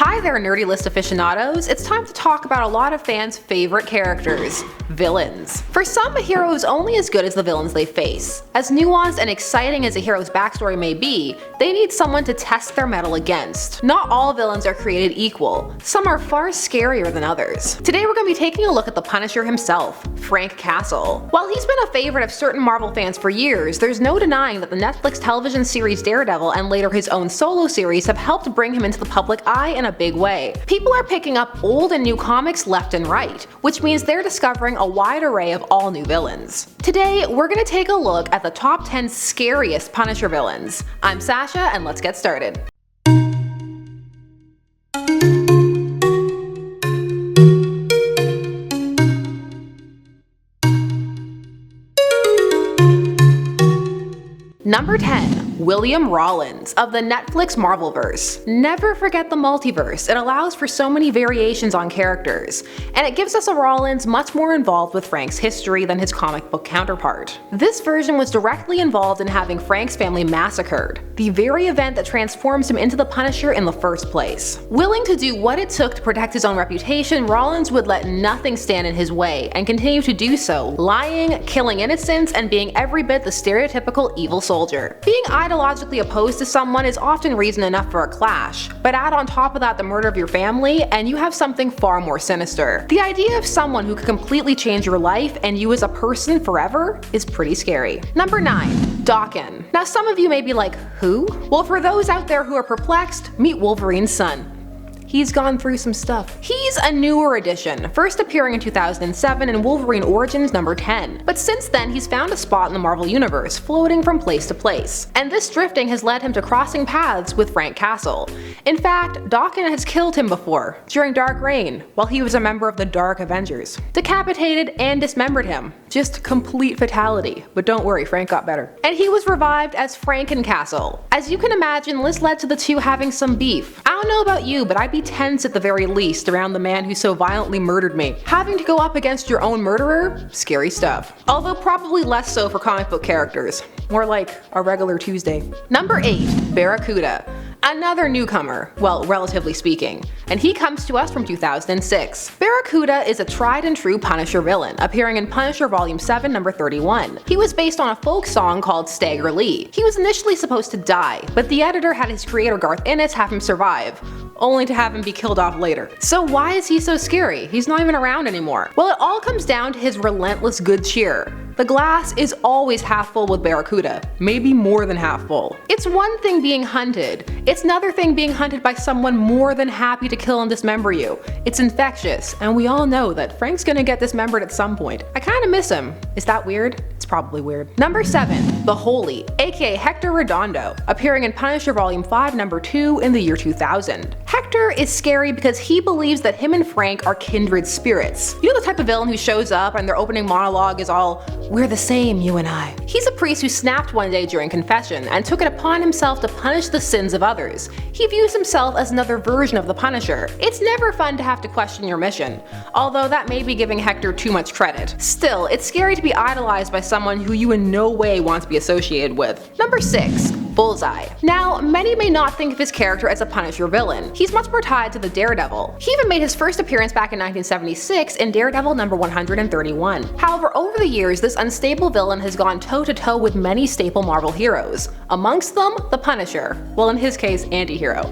Hi there, nerdy list aficionados. It's time to talk about a lot of fans' favorite characters, villains. For some, a hero is only as good as the villains they face. As nuanced and exciting as a hero's backstory may be, they need someone to test their mettle against. Not all villains are created equal. Some are far scarier than others. Today we're going to be taking a look at the Punisher himself, Frank Castle. While he's been a favorite of certain Marvel fans for years, there's no denying that the Netflix television series Daredevil and later his own solo series have helped bring him into the public eye in a big way. People are picking up old and new comics left and right, which means they're discovering a wide array of all new villains. Today, we're going to take a look at the top 10 scariest Punisher villains. I'm Sasha, and let's get started. Number 10. William Rawlins of the Netflix Marvelverse. Never forget the multiverse. It allows for so many variations on characters, and it gives us a Rawlins much more involved with Frank's history than his comic book counterpart. This version was directly involved in having Frank's family massacred, the very event that transforms him into the Punisher in the first place. Willing to do what it took to protect his own reputation, Rawlins would let nothing stand in his way, and continue to do so, lying, killing innocents, and being every bit the stereotypical evil soldier. Being ideologically opposed to someone is often reason enough for a clash, but add on top of that the murder of your family, and you have something far more sinister. The idea of someone who could completely change your life and you as a person forever is pretty scary. Number 9. Daken. Now some of you may be like, who? Well, for those out there who are perplexed, meet Wolverine's son. He's gone through some stuff. He's a newer addition, first appearing in 2007 in Wolverine Origins number 10. But since then, he's found a spot in the Marvel Universe, floating from place to place. And this drifting has led him to crossing paths with Frank Castle. In fact, Daken has killed him before, during Dark Reign, while he was a member of the Dark Avengers. Decapitated and dismembered him. Just complete fatality. But don't worry, Frank got better. And he was revived as Franken-Castle. As you can imagine, this led to the two having some beef. I don't know about you, but I'd be tense at the very least around the man who so violently murdered me. Having to go up against your own murderer? Scary stuff. Although probably less so for comic book characters. More like a regular Tuesday. Number 8. Barracuda. Another newcomer, well, relatively speaking, and he comes to us from 2006. Barracuda is a tried and true Punisher villain, appearing in Punisher Volume 7, number 31. He was based on a folk song called Stagger Lee. He was initially supposed to die, but the editor had his creator Garth Ennis have him survive, only to have him be killed off later. So why is he so scary? He's not even around anymore. Well, it all comes down to his relentless good cheer. The glass is always half full with Barracuda, maybe more than half full. It's one thing being hunted, it's another thing being hunted by someone more than happy to kill and dismember you. It's infectious, and we all know that Frank's gonna get dismembered at some point. I kinda miss him. Is that weird? It's probably weird. Number 7. The Holy, aka Hector Redondo, appearing in Punisher Volume 5, number 2 in the year 2000. Hector is scary because he believes that him and Frank are kindred spirits. You know the type of villain who shows up and their opening monologue is all, "We're the same, you and I." He's a priest who snapped one day during confession and took it upon himself to punish the sins of others. He views himself as another version of the Punisher. It's never fun to have to question your mission, although that may be giving Hector too much credit. Still, it's scary to be idolized by someone who you in no way want to be associated with. Number 6. Bullseye. Now, many may not think of his character as a Punisher villain. He's much more tied to the Daredevil. He even made his first appearance back in 1976 in Daredevil number 131. However, over the years, this unstable villain has gone toe-to-toe with many staple Marvel heroes. Amongst them, the Punisher. Well, in his case, anti-hero.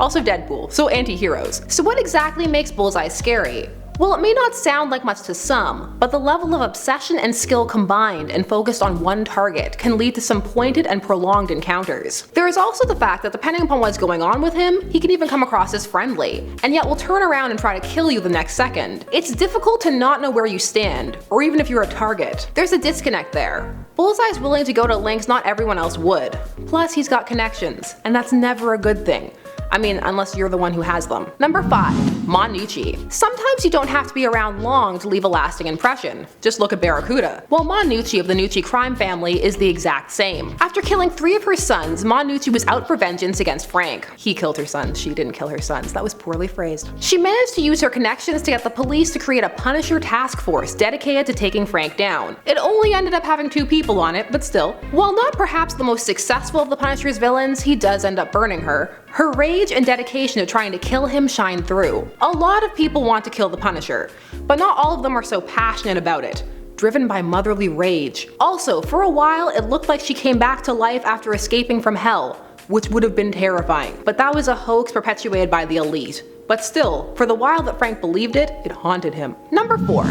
Also Deadpool, so anti-heroes. So what exactly makes Bullseye scary? Well, it may not sound like much to some, but the level of obsession and skill combined and focused on one target can lead to some pointed and prolonged encounters. There is also the fact that depending upon what's going on with him, he can even come across as friendly, and yet will turn around and try to kill you the next second. It's difficult to not know where you stand, or even if you're a target. There's a disconnect there. Bullseye's willing to go to lengths not everyone else would. Plus, he's got connections, and that's never a good thing. I mean, unless you're the one who has them. Number 5. Gnucci. Sometimes you don't have to be around long to leave a lasting impression. Just look at Barracuda. Well, Gnucci of the Gnucci crime family is the exact same. After killing 3 of her sons, Gnucci was out for vengeance against Frank. He killed her sons, she didn't kill her sons. That was poorly phrased. She managed to use her connections to get the police to create a Punisher task force dedicated to taking Frank down. It only ended up having 2 people on it, but still. While not perhaps the most successful of the Punisher's villains, he does end up burning her. Her rage and dedication to trying to kill him shine through. A lot of people want to kill the Punisher, but not all of them are so passionate about it, driven by motherly rage. Also, for a while it looked like she came back to life after escaping from hell, which would have been terrifying, but that was a hoax perpetuated by the elite. But still, for the while that Frank believed it, it haunted him. Number 4.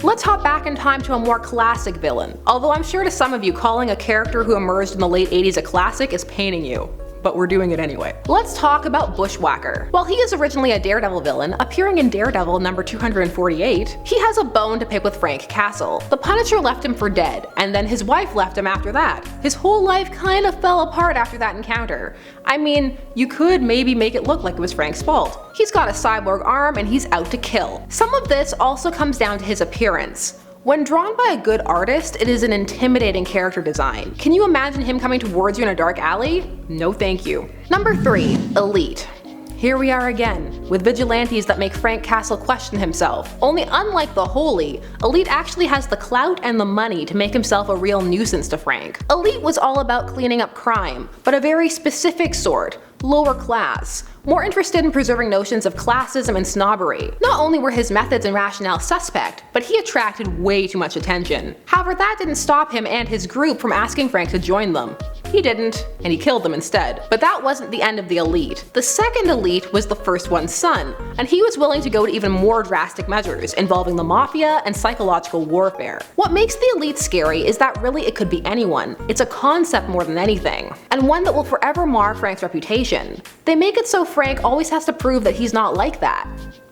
Let's hop back in time to a more classic villain. Although I'm sure to some of you calling a character who emerged in the late 80s a classic is paining you. But we're doing it anyway. Let's talk about Bushwacker. While he is originally a Daredevil villain, appearing in Daredevil number 248, he has a bone to pick with Frank Castle. The Punisher left him for dead, and then his wife left him after that. His whole life kind of fell apart after that encounter. I mean, you could maybe make it look like it was Frank's fault. He's got a cyborg arm and he's out to kill. Some of this also comes down to his appearance. When drawn by a good artist, it is an intimidating character design. Can you imagine him coming towards you in a dark alley? No thank you. Number 3. Elite. Here we are again, with vigilantes that make Frank Castle question himself. Only unlike the Holy, Elite actually has the clout and the money to make himself a real nuisance to Frank. Elite was all about cleaning up crime, but a very specific sort, lower class. More interested in preserving notions of classism and snobbery. Not only were his methods and rationale suspect, but he attracted way too much attention. However, that didn't stop him and his group from asking Frank to join them. He didn't, and he killed them instead. But that wasn't the end of the Elite. The second Elite was the first one's son, and he was willing to go to even more drastic measures involving the Mafia and psychological warfare. What makes the Elite scary is that really it could be anyone. It's a concept more than anything, and one that will forever mar Frank's reputation. They make it so Frank always has to prove that he's not like that.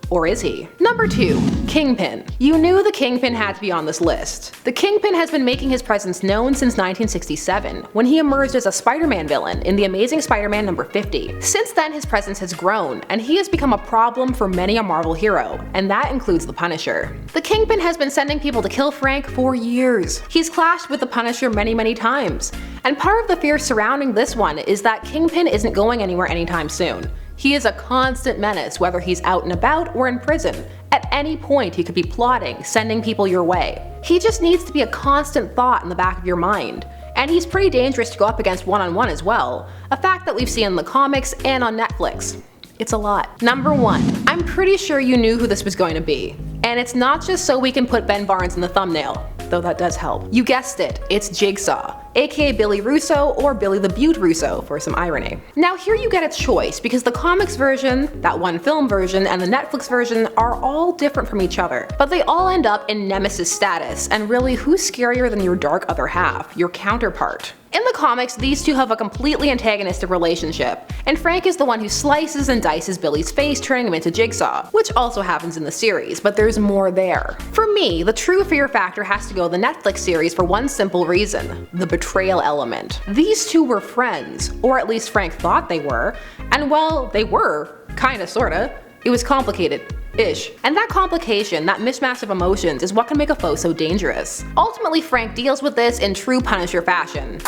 Or is he? Number 2. Kingpin. You knew the Kingpin had to be on this list. The Kingpin has been making his presence known since 1967, when he emerged as a Spider-Man villain in The Amazing Spider-Man number 50. Since then his presence has grown, and he has become a problem for many a Marvel hero, and that includes the Punisher. The Kingpin has been sending people to kill Frank for years. He's clashed with the Punisher many times, and part of the fear surrounding this one is that Kingpin isn't going anywhere anytime soon. He is a constant menace whether he's out and about or in prison. At any point he could be plotting, sending people your way. He just needs to be a constant thought in the back of your mind. And he's pretty dangerous to go up against one-on-one as well, a fact that we've seen in the comics and on Netflix. It's a lot. Number 1. I'm pretty sure you knew who this was going to be. And it's not just so we can put Ben Barnes in the thumbnail, though that does help. You guessed it, it's Jigsaw, aka Billy Russo or Billy the Beaut Russo for some irony. Now here you get a choice because the comics version, that one film version, and the Netflix version are all different from each other, but they all end up in nemesis status, and really who's scarier than your dark other half, your counterpart? In the comics, these two have a completely antagonistic relationship, and Frank is the one who slices and dices Billy's face, turning him into Jigsaw, which also happens in the series, but there's more there. For me, the true fear factor has to go the Netflix series for one simple reason: the betrayal element. These two were friends, or at least Frank thought they were, and well, they were, kinda sorta. It was complicated-ish. And that complication, that mismatch of emotions, is what can make a foe so dangerous. Ultimately, Frank deals with this in true Punisher fashion,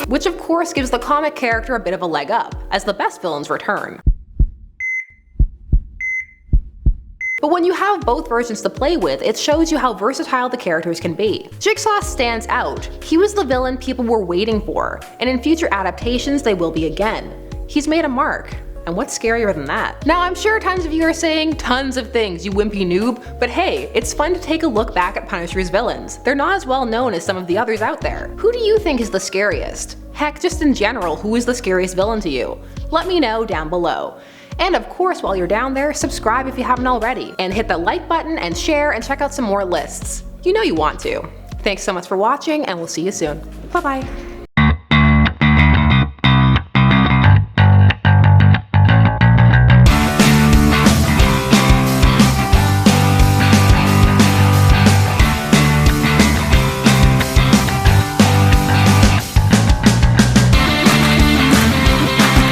which of course gives the comic character a bit of a leg up, as the best villains return. But when you have both versions to play with, it shows you how versatile the characters can be. Jigsaw stands out. He was the villain people were waiting for, and in future adaptations they will be again. He's made a mark. And what's scarier than that? Now I'm sure tons of you are saying tons of things, you wimpy noob, but hey, it's fun to take a look back at Punisher's villains. They're not as well known as some of the others out there. Who do you think is the scariest? Heck, just in general, who is the scariest villain to you? Let me know down below. And of course, while you're down there, subscribe if you haven't already, and hit the like button and share and check out some more lists. You know you want to. Thanks so much for watching, and we'll see you soon. Bye bye.